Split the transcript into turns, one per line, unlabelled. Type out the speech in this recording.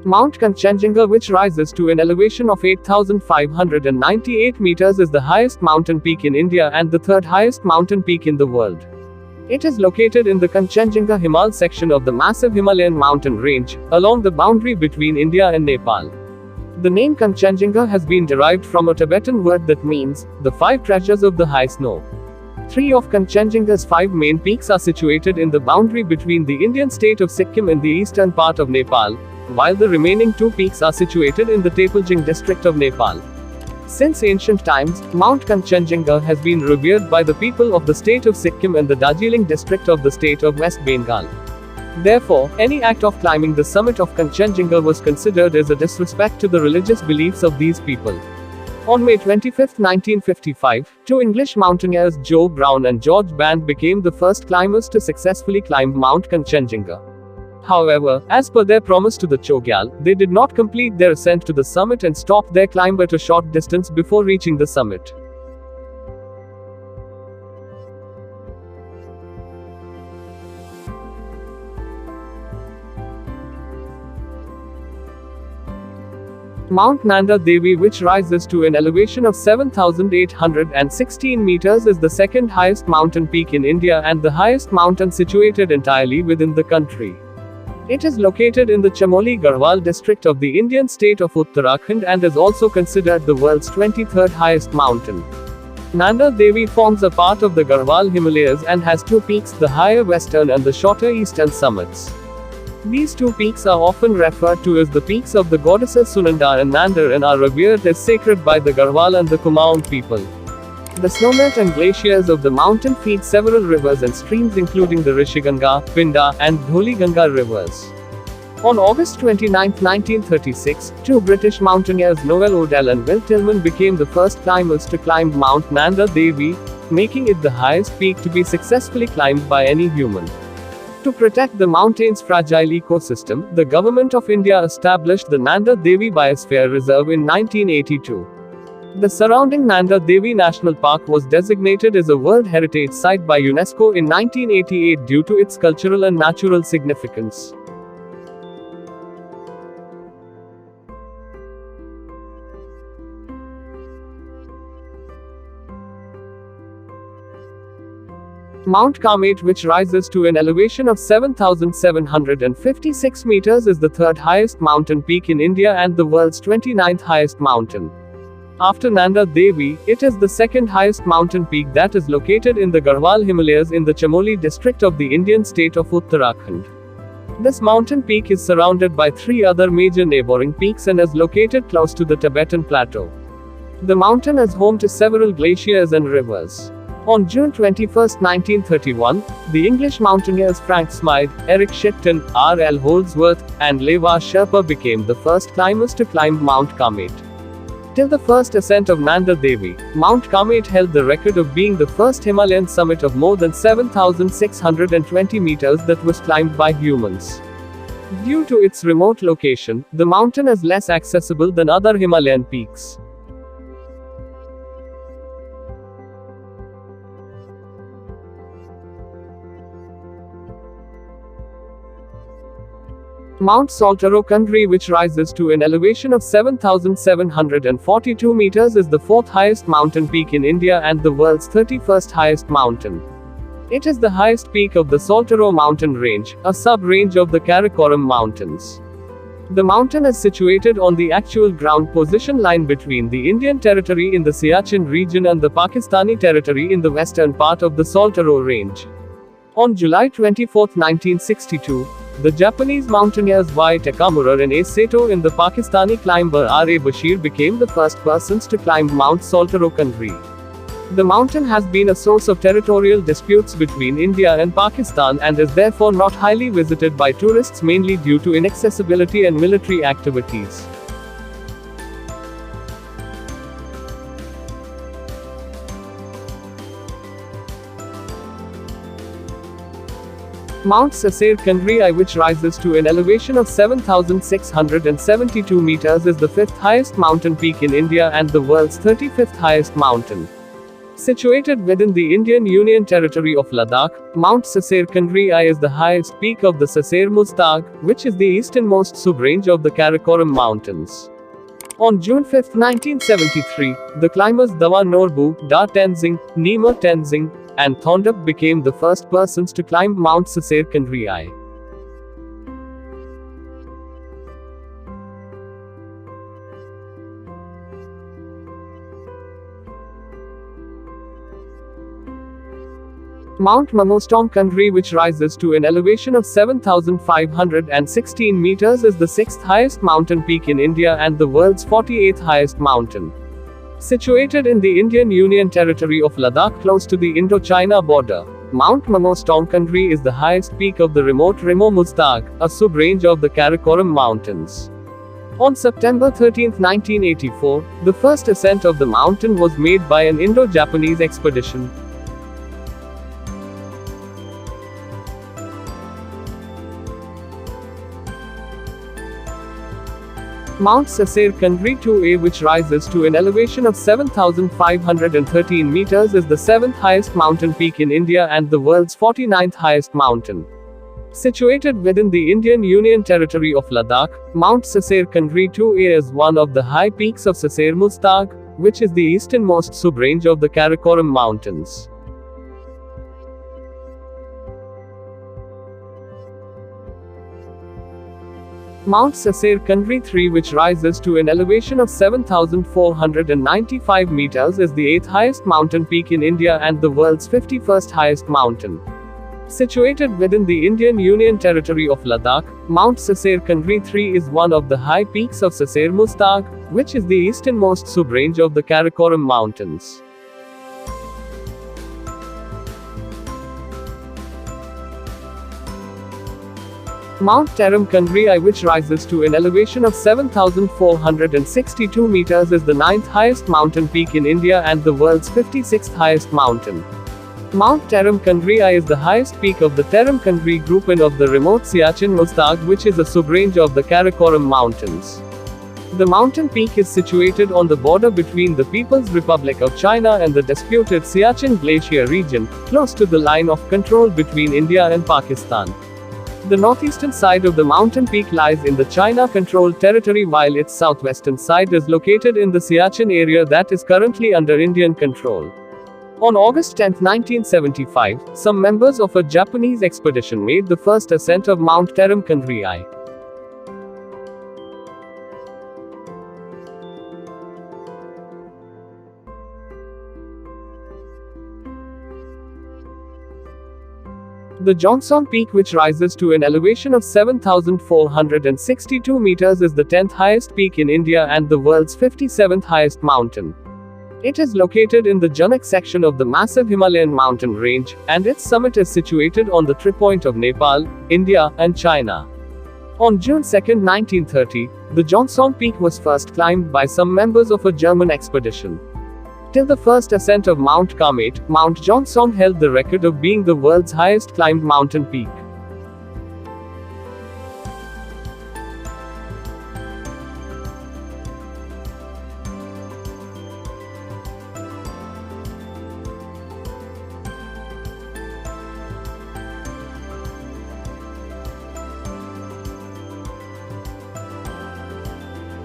Mount Kanchenjunga, which rises to an elevation of 8,598 meters, is the highest mountain peak in India and the third highest mountain peak in the world. It is located in the Kanchenjunga Himal section of the massive Himalayan mountain range, along the boundary between India and Nepal. The name Kanchenjunga has been derived from a Tibetan word that means, the five treasures of the high snow. Three of Kanchenjunga's five main peaks are situated in the boundary between the Indian state of Sikkim and the eastern part of Nepal, while the remaining two peaks are situated in the Taplejung district of Nepal. Since ancient times, Mount Kanchenjunga has been revered by the people of the state of Sikkim and the Darjeeling district of the state of West Bengal. Therefore, any act of climbing the summit of Kanchenjunga was considered as a disrespect to the religious beliefs of these people. On May 25, 1955, two English mountaineers, Joe Brown and George Band, became the first climbers to successfully climb Mount Kanchenjunga. However, as per their promise to the Chogyal, they did not complete their ascent to the summit and stopped their climb at a short distance before reaching the summit. Mount Nanda Devi, which rises to an elevation of 7,816 meters, is the second highest mountain peak in India and the highest mountain situated entirely within the country. It is located in the Chamoli Garhwal district of the Indian state of Uttarakhand and is also considered the world's 23rd highest mountain. Nanda Devi forms a part of the Garhwal Himalayas and has two peaks, the higher western and the shorter eastern summits. These two peaks are often referred to as the peaks of the goddesses Sunanda and Nanda and are revered as sacred by the Garhwal and the Kumaon people. The snowmelt and glaciers of the mountain feed several rivers and streams including the Rishiganga, Pinda, and Dholiganga rivers. On August 29, 1936, two British mountaineers Noel Odell and Will Tillman became the first climbers to climb Mount Nanda Devi, making it the highest peak to be successfully climbed by any human. To protect the mountain's fragile ecosystem, the Government of India established the Nanda Devi Biosphere Reserve in 1982. The surrounding Nanda Devi National Park was designated as a World Heritage Site by UNESCO in 1988 due to its cultural and natural significance. Mount Kamet, which rises to an elevation of 7,756 meters, is the third highest mountain peak in India and the world's 29th highest mountain. After Nanda Devi, it is the second highest mountain peak that is located in the Garhwal Himalayas in the Chamoli district of the Indian state of Uttarakhand. This mountain peak is surrounded by three other major neighboring peaks and is located close to the Tibetan plateau. The mountain is home to several glaciers and rivers. On June 21, 1931, the English mountaineers Frank Smythe, Eric Shipton, R.L. Holdsworth, and Lewa Sherpa became the first climbers to climb Mount Kamet. Till the first ascent of Nanda Devi, Mount Kamet held the record of being the first Himalayan summit of more than 7,620 meters that was climbed by humans. Due to its remote location, the mountain is less accessible than other Himalayan peaks. Mount Saltoro Kundri, which rises to an elevation of 7,742 meters, is the fourth highest mountain peak in India and the world's 31st highest mountain. It is the highest peak of the Saltoro mountain range, a sub-range of the Karakoram Mountains. The mountain is situated on the actual ground position line between the Indian territory in the Siachen region and the Pakistani territory in the western part of the Saltoro range. On July 24, 1962, the Japanese mountaineers Y. Takamura and A. Sato and the Pakistani climber R. A. Bashir became the first persons to climb Mount Saltoro Kundri. The mountain has been a source of territorial disputes between India and Pakistan and is therefore not highly visited by tourists, mainly due to inaccessibility and military activities. Mount Cesar Kundri, which rises to an elevation of 7,672 meters, is the fifth highest mountain peak in India and the world's 35th highest mountain. Situated within the Indian Union Territory of Ladakh, Mount Cesar Kandri I is the highest peak of the Cesar Muztagh, which is the easternmost sub-range of the Karakoram Mountains. On June 5, 1973, the climbers Dawa Norbu, Da Tenzing, Nima Tenzing, and Thondup became the first persons to climb Mount Cesar Kandri I. Mount Mamostong Kandri, which rises to an elevation of 7,516 meters, is the 6th highest mountain peak in India and the world's 48th highest mountain. Situated in the Indian Union Territory of Ladakh close to the Indo-China border, Mount Mamostong Kandri is the highest peak of the remote Remo Muztagh, a sub-range of the Karakoram Mountains. On September 13, 1984, the first ascent of the mountain was made by an Indo-Japanese expedition. Mount Cesar Kandri 2A, which rises to an elevation of 7,513 meters, is the 7th highest mountain peak in India and the world's 49th highest mountain. Situated within the Indian Union Territory of Ladakh, Mount Cesar Kandri 2A is one of the high peaks of Cesar Muztagh, which is the easternmost sub-range of the Karakoram Mountains. Mount Cesar Kandri 3, which rises to an elevation of 7,495 meters, is the 8th highest mountain peak in India and the world's 51st highest mountain. Situated within the Indian Union Territory of Ladakh, Mount Cesar Kandri 3 is one of the high peaks of Cesar Muztagh, which is the easternmost sub-range of the Karakoram Mountains. Mount Teram Kandri I, which rises to an elevation of 7,462 meters, is the 9th highest mountain peak in India and the world's 56th highest mountain. Mount Teram Kandri I is the highest peak of the Teram Kandri grouping of the remote Siachen Muztagh, which is a sub-range of the Karakoram Mountains. The mountain peak is situated on the border between the People's Republic of China and the disputed Siachen Glacier region, close to the line of control between India and Pakistan. The northeastern side of the mountain peak lies in the China-controlled territory, while its southwestern side is located in the Siachen area that is currently under Indian control. On August 10, 1975, some members of a Japanese expedition made the first ascent of Mount Teram Kandri I. The Jongsong Peak, which rises to an elevation of 7,462 meters, is the 10th highest peak in India and the world's 57th highest mountain. It is located in the Janak section of the massive Himalayan mountain range, and its summit is situated on the tripoint of Nepal, India, and China. On June 2, 1930, the Jongsong Peak was first climbed by some members of a German expedition. Till the first ascent of Mount Kamet, Mount Jongsong held the record of being the world's highest climbed mountain peak.